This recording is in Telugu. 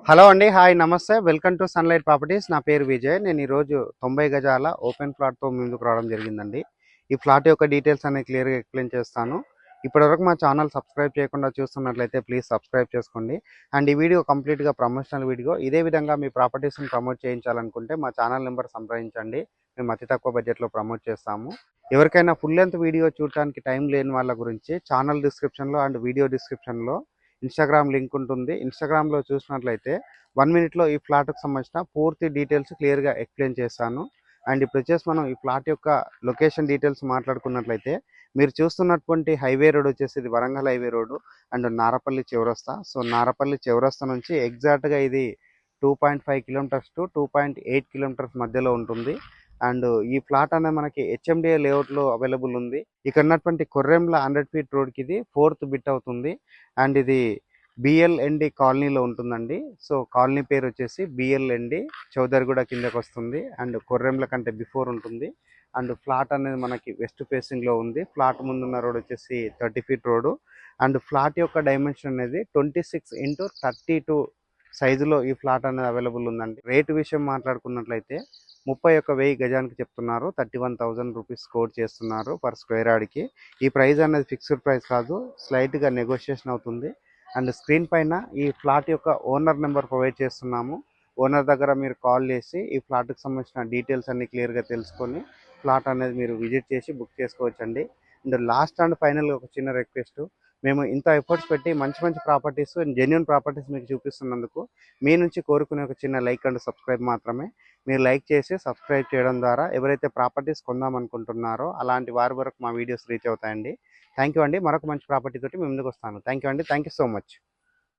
హలో అండి. హాయ్ నమస్తే. Welcome to sunlight properties. నా పేరు విజయ్. నేను ఈరోజు 90 గజాల ఓపెన్ ప్లాట్‌తో ముందుకు రావడం జరిగిందండి. ఈ ఫ్లాట్ యొక్క డీటెయిల్స్ అనేవి క్లియర్‌గా ఎక్స్‌ప్లెయిన్ చేస్తాను. ఇప్పటివరకు మా ఛానల్ సబ్స్క్రైబ్ చేయకుండా చూస్తున్నట్లయితే ప్లీజ్ సబ్స్క్రైబ్ చేసుకోండి. అండ్ ఈ వీడియో కంప్లీట్‌గా ప్రమోషనల్ వీడియో. ఇదే విధంగా మీ ప్రాపర్టీస్‌ని ప్రమోట్ చేయించాలనుకుంటే మా ఛానల్ నెంబర్ సంప్రదించండి. మేము అతి తక్కువ బడ్జెట్‌లో ప్రమోట్ చేస్తాము. ఎవరికైనా ఫుల్ లెంత్ వీడియో చూడటానికి టైం లేని వాళ్ళ గురించి ఛానల్ డిస్క్రిప్షన్‌లో అండ్ వీడియో డిస్క్రిప్షన్‌లో ఇన్‌స్టాగ్రామ్ లింక్ ఉంటుంది. ఇన్‌స్టాగ్రామ్‌లో చూసినట్లయితే 1 మినిట్‌లో ఈ ఫ్లాట్‌కి సంబంధించిన పూర్తి డీటెయిల్స్ క్లియర్‌గా ఎక్స్‌ప్లెయిన్ చేస్తాను. అండ్ ఇప్పుడు వచ్చేసి మనం ఈ ఫ్లాట్ యొక్క లొకేషన్ డీటెయిల్స్ మాట్లాడుకున్నట్లయితే మీరు చూస్తున్నటువంటి హైవే రోడ్ వచ్చేసి ఇది Warangal highway road and Narapally చౌరస్తా. సో నారపల్లి చౌరస్తా నుంచి ఎగ్జాక్ట్‌గా ఇది 2.5 కిలోమీటర్స్ టు 2.8 కిలోమీటర్స్ మధ్యలో ఉంటుంది. అండ్ ఈ ఫ్లాట్ అనేది మనకి హెచ్ఎండిఏ లేఅవుట్‌లో అవైలబుల్ ఉంది. ఇక్కడ ఉన్నటువంటి కొర్రెంల 100 ఫీట్ రోడ్‌కి ఇది 4థ్ బిట్ అవుతుంది. అండ్ ఇది బిఎల్ఎన్డి కాలనీలో ఉంటుందండి. సో కాలనీ పేరు వచ్చేసి బిఎల్ఎన్డి చౌదరిగూడ కిందకు వస్తుంది. అండ్ కొర్రెంల కంటే బిఫోర్ ఉంటుంది. అండ్ ఫ్లాట్ అనేది మనకి వెస్ట్ ఫేసింగ్లో ఉంది. ఫ్లాట్ ముందున్న రోడ్ వచ్చేసి 30 ఫీట్ రోడ్. అండ్ ఫ్లాట్ యొక్క డైమెన్షన్ అనేది 26x32 సైజులో ఈ ఫ్లాట్ అనేది అవైలబుల్ ఉందండి. రేటు విషయం మాట్లాడుకున్నట్లయితే 31,000 గజానికి చెప్తున్నారు. 31,000 రూపీస్ కోట్ చేస్తున్నారు పర్ స్క్వేర్ యార్డ్కి. ఈ ప్రైస్ అనేది ఫిక్స్డ్ ప్రైస్ కాదు, స్లైట్గా నెగోషియేషన్ అవుతుంది. అండ్ స్క్రీన్ పైన ఈ ఫ్లాట్ యొక్క ఓనర్ నెంబర్ ప్రొవైడ్ చేస్తున్నాము. ఓనర్ దగ్గర మీరు కాల్ చేసి ఈ ఫ్లాట్కి సంబంధించిన డీటెయిల్స్ అన్ని క్లియర్గా తెలుసుకొని ఫ్లాట్ అనేది మీరు విజిట్ చేసి బుక్ చేసుకోవచ్చండి. అండ్ లాస్ట్ అండ్ ఫైనల్గా ఒక చిన్న రిక్వెస్ట్, మేము ఇంత ఎఫర్ట్స్ పెట్టి మంచి మంచి ప్రాపర్టీస్ జెన్యూన్ ప్రాపర్టీస్ మీకు చూపిస్తున్నందుకు మీ నుంచి కోరుకునే ఒక చిన్న లైక్ అండ్ సబ్స్క్రైబ్ మాత్రమే. మీరు లైక్ చేసి సబ్స్క్రైబ్ చేయడం ద్వారా ఎవరైతే ప్రాపర్టీస్ కొందామనుకుంటున్నారో అలాంటి వారి వరకు మా వీడియోస్ రీచ్ అవుతాయండి. థ్యాంక్ యూ అండి. మరొక మంచి ప్రాపర్టీ తోటి మీ ముందుకు వస్తాను. థ్యాంక్ యూ అండి. Thank you so much.